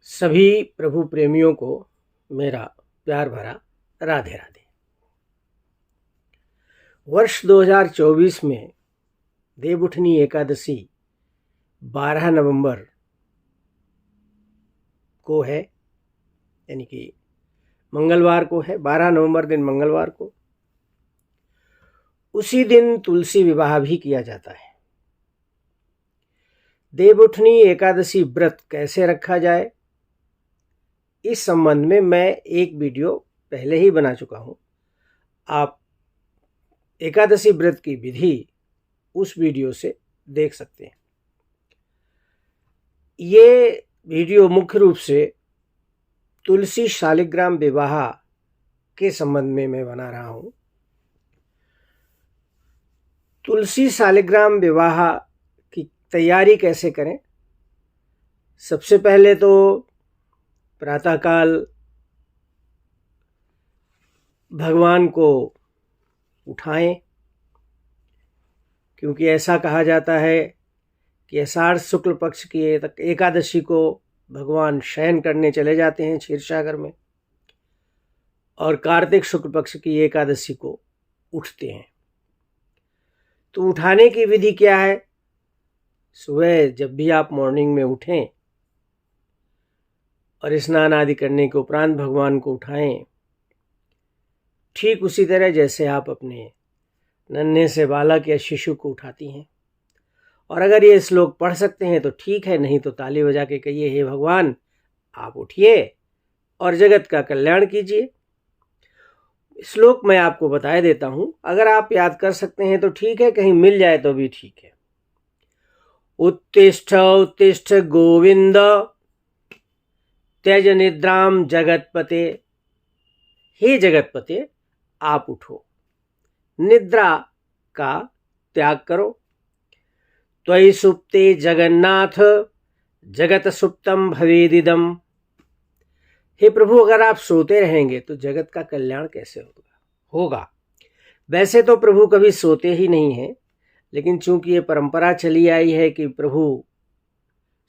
सभी प्रभु प्रेमियों को मेरा प्यार भरा राधे राधे। वर्ष 2024 में देवउठनी एकादशी 12 नवंबर को है, यानी कि मंगलवार को है। 12 नवंबर दिन मंगलवार को, उसी दिन तुलसी विवाह भी किया जाता है। देवउठनी एकादशी व्रत कैसे रखा जाए, इस संबंध में मैं एक वीडियो पहले ही बना चुका हूं। आप एकादशी व्रत की विधि उस वीडियो से देख सकते हैं। ये वीडियो मुख्य रूप से तुलसी शालिग्राम विवाह के संबंध में मैं बना रहा हूं। तुलसी शालिग्राम विवाह की तैयारी कैसे करें? सबसे पहले तो प्रातःकाल भगवान को उठाएं, क्योंकि ऐसा कहा जाता है कि आषाढ़ शुक्ल पक्ष की एकादशी को भगवान शयन करने चले जाते हैं क्षीरसागर में, और कार्तिक शुक्ल पक्ष की एकादशी को उठते हैं। तो उठाने की विधि क्या है? सुबह जब भी आप मॉर्निंग में उठें और स्नान आदि करने के उपरांत भगवान को उठाएं, ठीक उसी तरह जैसे आप अपने नन्हे से बालक या शिशु को उठाती हैं। और अगर ये श्लोक पढ़ सकते हैं तो ठीक है, नहीं तो ताली बजा के कहिए, हे भगवान आप उठिए और जगत का कल्याण कीजिए। श्लोक मैं आपको बता देता हूं, अगर आप याद कर सकते हैं तो ठीक है, कहीं मिल जाए तो भी ठीक है। उत्तिष्ठ उत्तिष्ठ गोविंद त्यज निद्राम जगतपते। हे जगतपते आप उठो, निद्रा का त्याग करो। त्वयि सुप्ते जगन्नाथ जगत सुप्तम भवेदिदम। हे प्रभु, अगर आप सोते रहेंगे तो जगत का कल्याण कैसे होगा? वैसे तो प्रभु कभी सोते ही नहीं हैं, लेकिन चूंकि ये परंपरा चली आई है कि प्रभु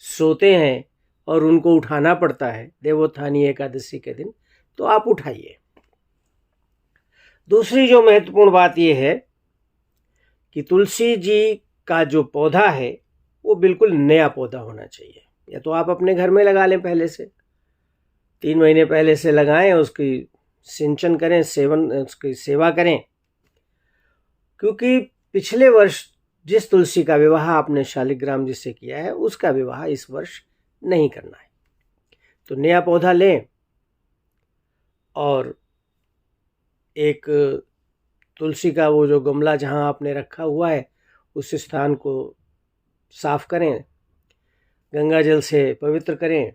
सोते हैं और उनको उठाना पड़ता है देवोत्थानी एकादशी के दिन, तो आप उठाइए। दूसरी जो महत्वपूर्ण बात यह है कि तुलसी जी का जो पौधा है वो बिल्कुल नया पौधा होना चाहिए। या तो आप अपने घर में लगा लें, पहले से 3 महीने पहले से लगाएं, उसकी सिंचन करें, उसकी सेवा करें। क्योंकि पिछले वर्ष जिस तुलसी का विवाह आपने शालिग्राम जी से किया है, उसका विवाह इस वर्ष नहीं करना है। तो नया पौधा लें और एक तुलसी का वो जो गमला जहां आपने रखा हुआ है उस स्थान को साफ करें, गंगा जल से पवित्र करें।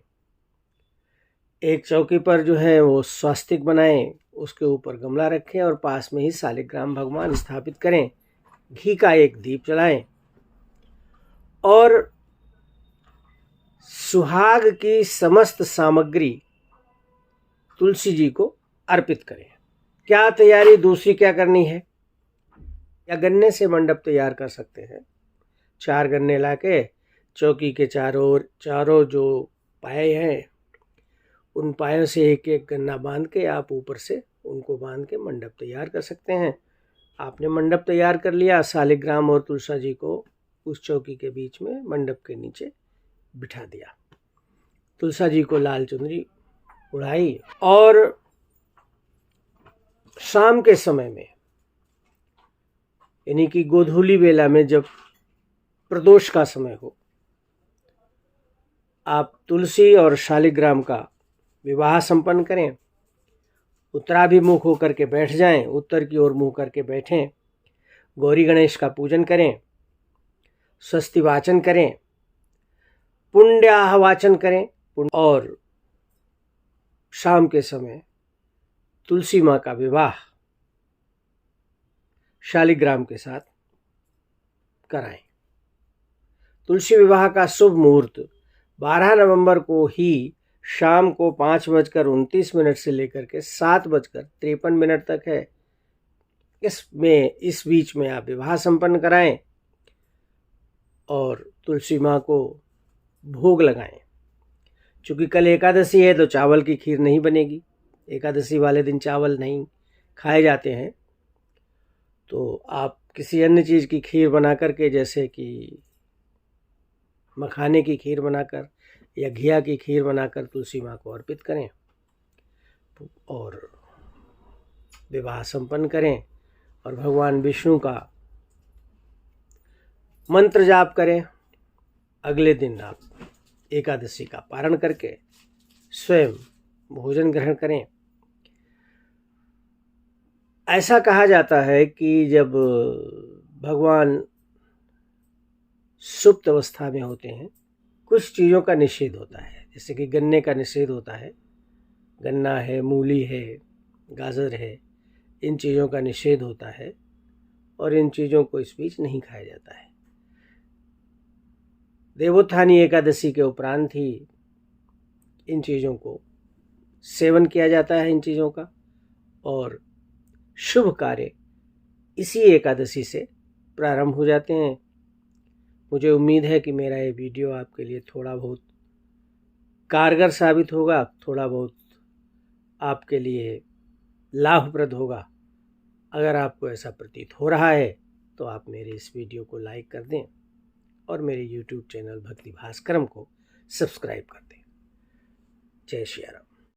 एक चौकी पर जो है वो स्वास्तिक बनाएं, उसके ऊपर गमला रखें और पास में ही शालिग्राम भगवान स्थापित करें। घी का एक दीप जलाएं और सुहाग की समस्त सामग्री तुलसी जी को अर्पित करें। क्या तैयारी दूसरी क्या करनी है? या गन्ने से मंडप तैयार कर सकते हैं। 4 गन्ने लाके चौकी के चारों जो पाए हैं उन पायों से एक एक गन्ना बांध के आप ऊपर से उनको बांध के मंडप तैयार कर सकते हैं। आपने मंडप तैयार कर लिया, शालिग्राम और तुलसा जी को उस चौकी के बीच में मंडप के नीचे बिठा दिया, तुलसा जी को लाल चुनरी उड़ाई, और शाम के समय में यानी कि गोधूली बेला में जब प्रदोष का समय हो, आप तुलसी और शालिग्राम का विवाह संपन्न करें। उत्तराभिमुख होकर के बैठ जाएं, उत्तर की ओर मुंह करके बैठें। गौरी गणेश का पूजन करें, स्वस्ति वाचन करें, पुण्याह वाचन करें, और शाम के समय तुलसी माँ का विवाह शालिग्राम के साथ कराएं। तुलसी विवाह का शुभ मुहूर्त 12 नवंबर को ही शाम को 5:29 से लेकर के 7:53 तक है। इस बीच में आप विवाह संपन्न कराएं और तुलसी माँ को भोग लगाएं। चूँकि कल एकादशी है तो चावल की खीर नहीं बनेगी। एकादशी वाले दिन चावल नहीं खाए जाते हैं, तो आप किसी अन्य चीज़ की खीर बना कर के, जैसे कि मखाने की खीर बनाकर या घिया की खीर बनाकर तुलसी माँ को अर्पित करें और विवाह संपन्न करें और भगवान विष्णु का मंत्र जाप करें। अगले दिन आप एकादशी का पारण करके स्वयं भोजन ग्रहण करें। ऐसा कहा जाता है कि जब भगवान सुप्त अवस्था में होते हैं, कुछ चीज़ों का निषेध होता है, जैसे कि गन्ने का निषेध होता है। गन्ना है, मूली है, गाजर है, इन चीज़ों का निषेध होता है और इन चीज़ों को इस बीच नहीं खाया जाता है। देवोत्थानी एकादशी के उपरांत ही इन चीज़ों को सेवन किया जाता है, इन चीज़ों का, और शुभ कार्य इसी एकादशी से प्रारंभ हो जाते हैं। मुझे उम्मीद है कि मेरा ये वीडियो आपके लिए थोड़ा बहुत कारगर साबित होगा, थोड़ा बहुत आपके लिए लाभप्रद होगा। अगर आपको ऐसा प्रतीत हो रहा है तो आप मेरे इस वीडियो को लाइक कर दें और मेरे YouTube चैनल भक्ति भास्करम को सब्सक्राइब कर दें। जय श्री राम।